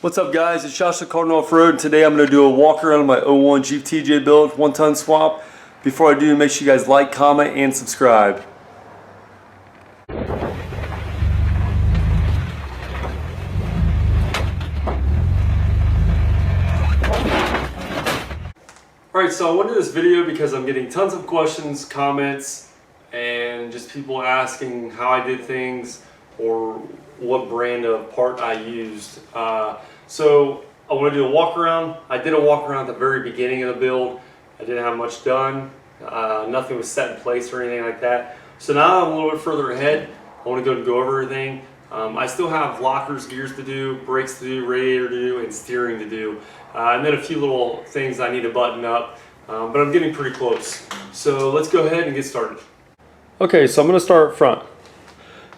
What's up guys, it's Josh the Cardinal Offroad. Today I'm going to do a walk around of my 01 Jeep TJ build, 1-ton swap. Before I do, make sure you guys like, comment, and subscribe. Alright, so I wanted this video because I'm getting tons of questions, comments, and just people asking how I did things or what brand of part I used. So I want to do a walk around. I did a walk around at the very beginning of the build. I didn't have much done. Nothing was set in place or anything like that. So now I'm a little bit further ahead. I want to go over everything. I still have lockers, gears to do, brakes to do, radiator to do, and steering to do. And then a few little things I need to button up. But I'm getting pretty close. So let's go ahead and get started. Okay, so I'm going to start up front.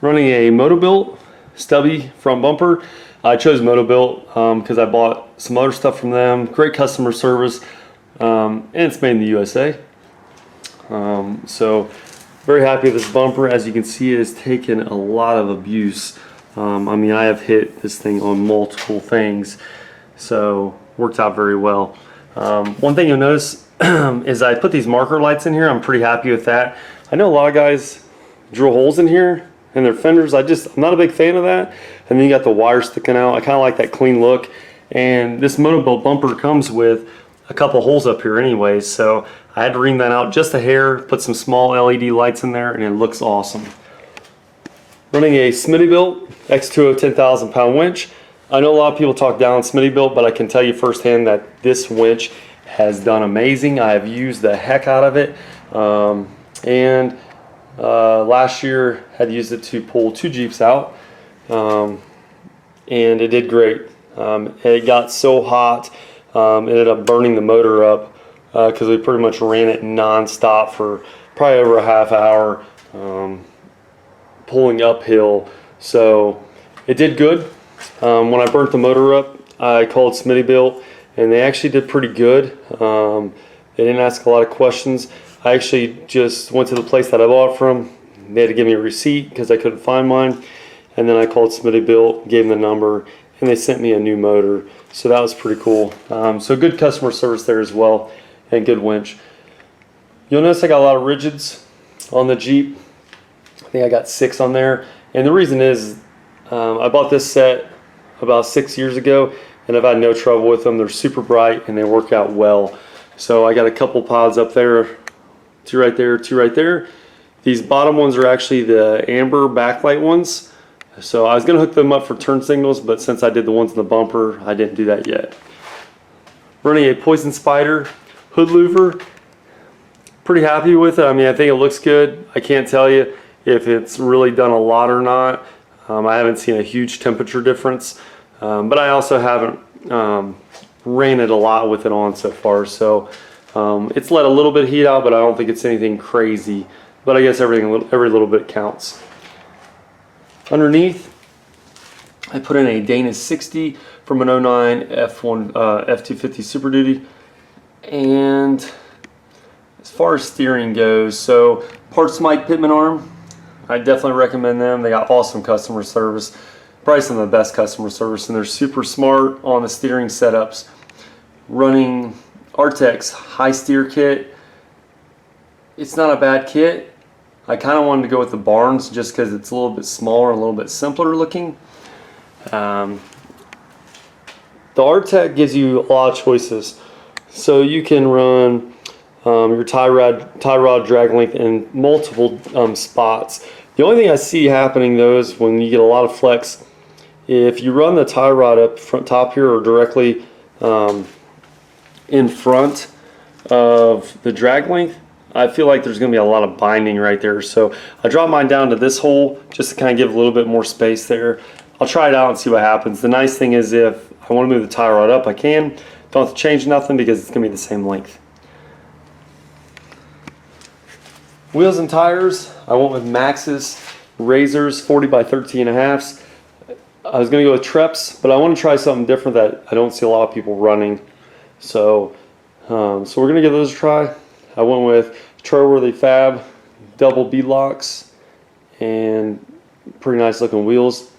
Running a Motobilt stubby front bumper. I chose Motobilt because I bought some other stuff from them. Great customer service, and it's made in the USA. So very happy with this bumper. As you can see, it has taken a lot of abuse. I mean, I have hit this thing on multiple things, so worked out very well. One thing you'll notice is I put these marker lights in here. I'm pretty happy with that. I know a lot of guys drill holes in here in their fenders. I'm not a big fan of that. And then you got the wire sticking out. I kind of like that clean look. And this Motobilt bumper comes with a couple holes up here anyways, so I had to ream that out just a hair, put some small LED lights in there, and it looks awesome. Running a Smittybilt X2O 10,000 pound winch. I know a lot of people talk down Smittybilt, but I can tell you firsthand that this winch has done amazing. I have used the heck out of it. Last year had used it to pull 2 Jeeps out, and it did great. It got so hot, it ended up burning the motor up because we pretty much ran it non-stop for probably over a half hour, pulling uphill. So it did good. When I burnt the motor up, I called Smittybilt, and they actually did pretty good. They didn't ask a lot of questions. I actually just went to the place that I bought it from. They had to give me a receipt because I couldn't find mine. And then I called Smittybilt, gave them the number, and they sent me a new motor. So that was pretty cool. So good customer service there as well, and good winch. You'll notice I got a lot of rigids on the Jeep. I think I got 6 on there. And the reason is I bought this set about 6 years ago, and I've had no trouble with them. They're super bright and they work out well. So I got a couple pods up there. 2 right there, 2 right there. These bottom ones are actually the amber backlight ones. So I was going to hook them up for turn signals, but since I did the ones in the bumper, I didn't do that yet. Running a Poison Spider hood louver. Pretty happy with it. I mean, I think it looks good. I can't tell you if it's really done a lot or not. I haven't seen a huge temperature difference, but I also haven't ran it a lot with it on so far. So it's let a little bit of heat out, but I don't think it's anything crazy. But I guess every little bit counts. Underneath, I put in a Dana 60 from an 09 F250 Super Duty. And as far as steering goes, so Parts Mike Pittman arm, I definitely recommend them. They got awesome customer service, probably some of the best customer service, and they're super smart on the steering setups. Running Artex high steer kit, it's not a bad kit. I kind of wanted to go with the Barnes just because it's a little bit smaller and a little bit simpler looking. The Artex gives you a lot of choices, so you can run your tie rod drag length in multiple spots. The only thing I see happening though is when you get a lot of flex, if you run the tie rod up front top here or directly in front of the drag length, I feel like there's going to be a lot of binding right there. So I dropped mine down to this hole just to kind of give a little bit more space there. I'll try it out and see what happens. The nice thing is if I want to move the tie rod up, I can. Don't have to change nothing because it's going to be the same length. Wheels and tires, I went with Maxxis Razors 40 by 13.5s. I was going to go with Treps, but I want to try something different that I don't see a lot of people running. So we're going to give those a try. I went with Trailworthy Fab double bead locks and pretty nice looking wheels.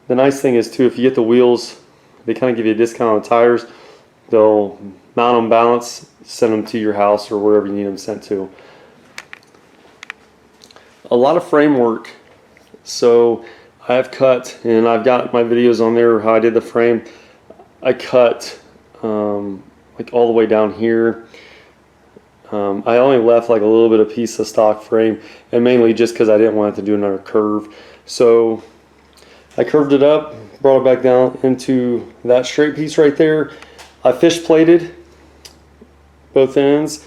the nice thing is too, if you get the wheels, they kind of give you a discount on the tires. They'll mount them, balance, send them to your house or wherever you need them sent to. A lot of frame work. So I have cut, and I've got my videos on there how I did the frame. I cut like all the way down here. I only left like a little bit of piece of stock frame, and mainly just because I didn't want it to do another curve. So I curved it up, brought it back down into that straight piece right there. I fish plated both ends,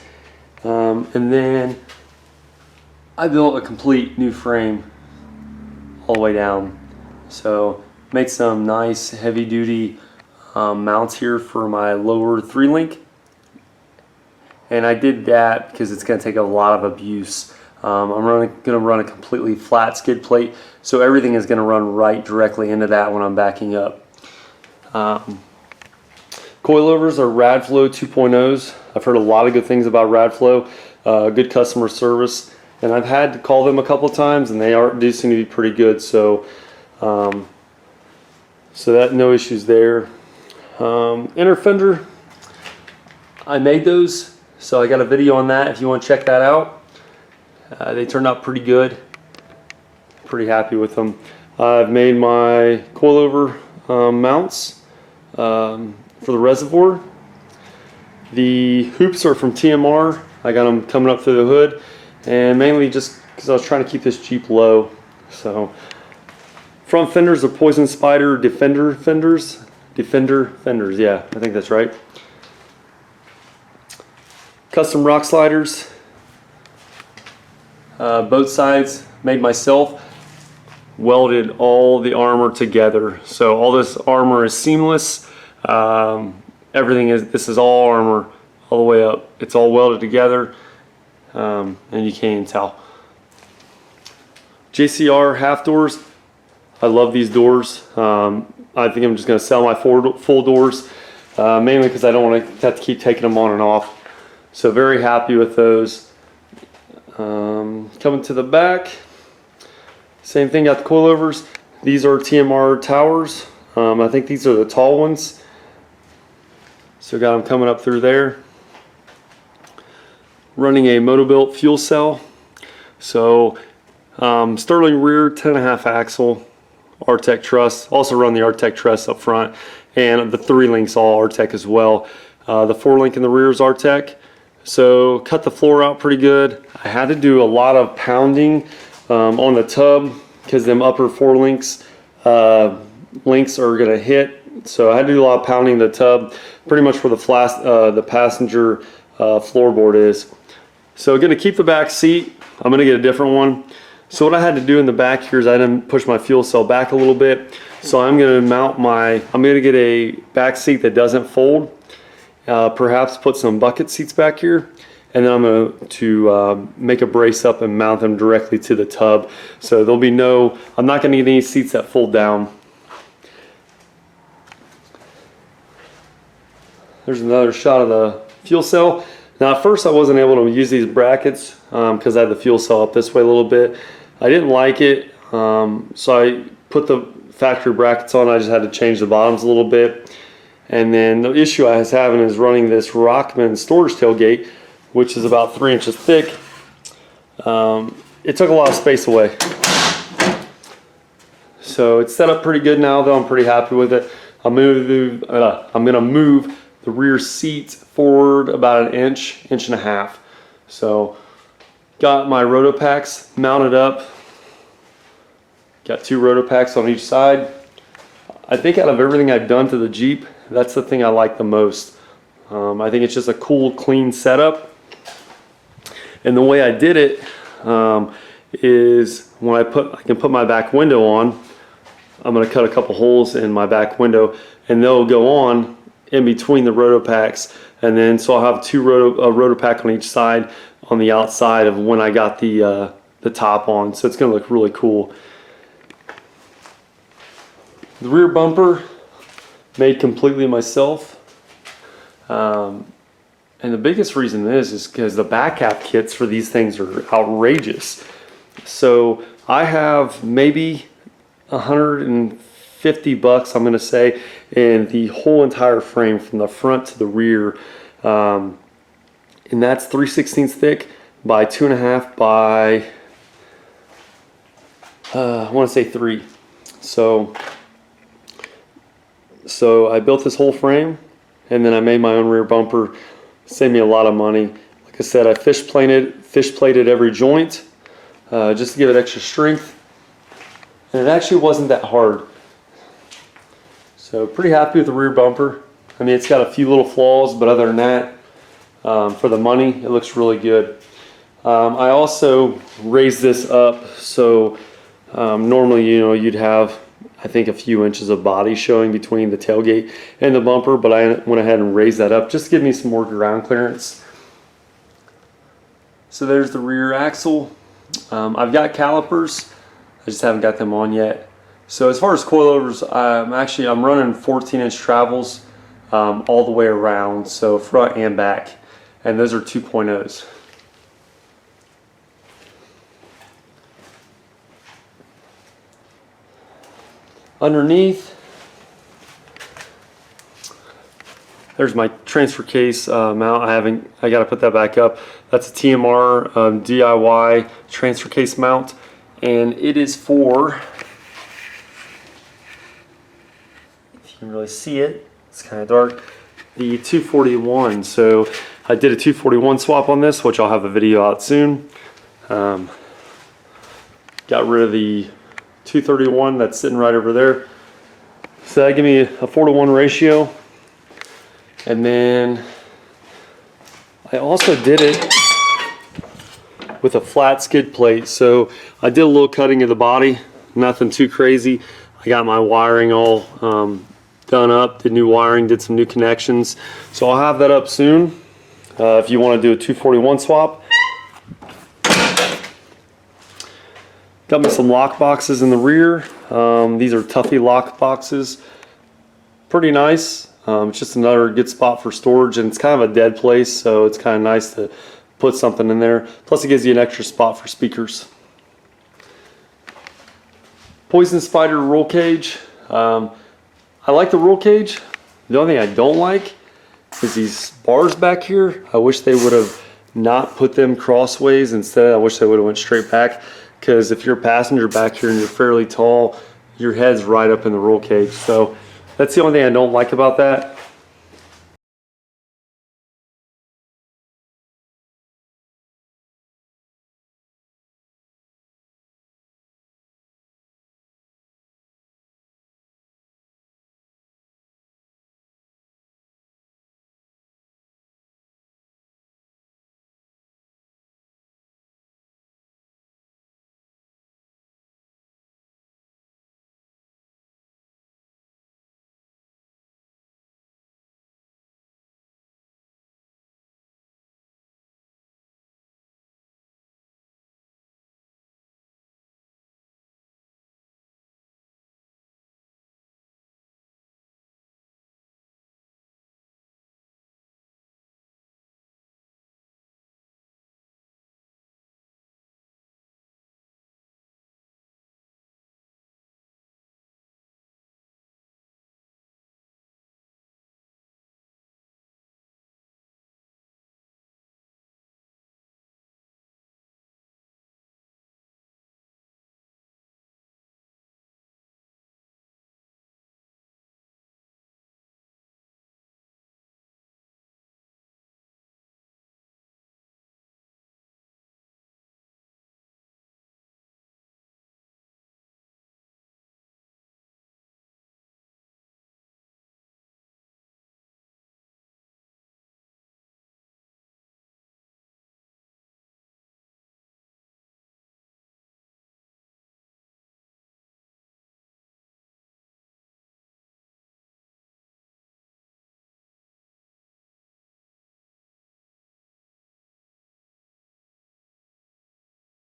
and then I built a complete new frame all the way down. So made some nice heavy duty mounts here for my lower 3-link. And I did that because it's going to take a lot of abuse. I'm going to run a completely flat skid plate, so everything is going to run right directly into that when I'm backing up. Coilovers are Radflow 2.0s. I've heard a lot of good things about Radflow, good customer service, and I've had to call them a couple times, and they do seem to be pretty good. So, so that no issues there. Inner fender, I made those. So I got a video on that if you want to check that out. They turned out pretty good. Pretty happy with them. I've made my coilover mounts for the reservoir. The hoops are from TMR. I got them coming up through the hood, and mainly just because I was trying to keep this Jeep low. So front fenders are Poison Spider Defender fenders. Defender fenders, yeah, I think that's right. Custom rock sliders, both sides made myself, welded all the armor together. So all this armor is seamless. This is all armor all the way up. It's all welded together, and you can't even tell. JCR half doors, I love these doors. I think I'm just going to sell my full doors, mainly because I don't want to have to keep taking them on and off. So very happy with those. Coming to the back, same thing, got the coilovers. These are TMR towers. I think these are the tall ones. So got them coming up through there. Running a Motobilt fuel cell. So Sterling rear, 10.5 axle, Artec truss. Also run the Artec truss up front, and the 3-link's all Artec as well. The 4-link in the rear is Artec. So cut the floor out pretty good. I had to do a lot of pounding on the tub because them upper 4 links are gonna hit. So I had to do a lot of pounding the tub, pretty much where the passenger floorboard is. So gonna keep the back seat. I'm gonna get a different one. So what I had to do in the back here is I didn't push my fuel cell back a little bit. So I'm gonna get a back seat that doesn't fold. Perhaps put some bucket seats back here, and then I'm going to make a brace up and mount them directly to the tub. So there'll be I'm not going to get any seats that fold down. There's another shot of the fuel cell. Now at first I wasn't able to use these brackets because I had the fuel cell up this way a little bit. I didn't like it, so I put the factory brackets on. I just had to change the bottoms a little bit. And then the issue I was having is running this Rockman storage tailgate, which is about 3 inches thick. It took a lot of space away. So it's set up pretty good now, though. I'm pretty happy with it. I'm gonna move the rear seat forward about an inch and a half. So got my Rotopacks mounted up. Got 2 Rotopacks on each side. I think out of everything I've done to the Jeep, that's the thing I like the most. I think it's just a cool, clean setup. And the way I did it is when I can put my back window on, I'm going to cut a couple holes in my back window, and they'll go on in between the Rotopacks. And then so I'll have a Rotopack on each side on the outside of when I got the top on. So it's going to look really cool. The rear bumper, made completely myself. And the biggest reason is because the back cap kits for these things are outrageous. So I have maybe 150 $50, I'm going to say, and the whole entire frame from the front to the rear, and that's 3/16 thick by 2.5 by I want to say 3. So I built this whole frame, and then I made my own rear bumper. Saved me a lot of money. Like I said, I fish plated every joint just to give it extra strength, and it actually wasn't that hard. So pretty happy with the rear bumper. I mean, it's got a few little flaws, but other than that, for the money, it looks really good. I also raised this up, so normally, you know, you'd have, I think, a few inches of body showing between the tailgate and the bumper, but I went ahead and raised that up just to give me some more ground clearance. So there's the rear axle. I've got calipers, I just haven't got them on yet. So as far as coilovers, I'm running 14-inch travels all the way around, so front and back, and those are 2.0s. Underneath, there's my transfer case mount. I got to put that back up. That's a TMR DIY transfer case mount, and it is for, if you can really see it, it's kind of dark, the 241. So I did a 241 swap on this, which I'll have a video out soon. Got rid of the 231 that's sitting right over there. So that gave me a 4-to-1 ratio. And then I also did it with a flat skid plate. So I did a little cutting of the body, nothing too crazy. I got my wiring all done up, did new wiring, did some new connections. So I'll have that up soon if you want to do a 241 swap. Got me some lock boxes in the rear. These are Tuffy lock boxes. Pretty nice. It's just another good spot for storage, and it's kind of a dead place, so it's kind of nice to put something in there. Plus it gives you an extra spot for speakers. Poison Spider roll cage. I like the roll cage. The only thing I don't like is these bars back here. I wish they would have not put them crossways. Instead, I wish they would have went straight back. Because if you're a passenger back here and you're fairly tall, your head's right up in the roll cage. So that's the only thing I don't like about that.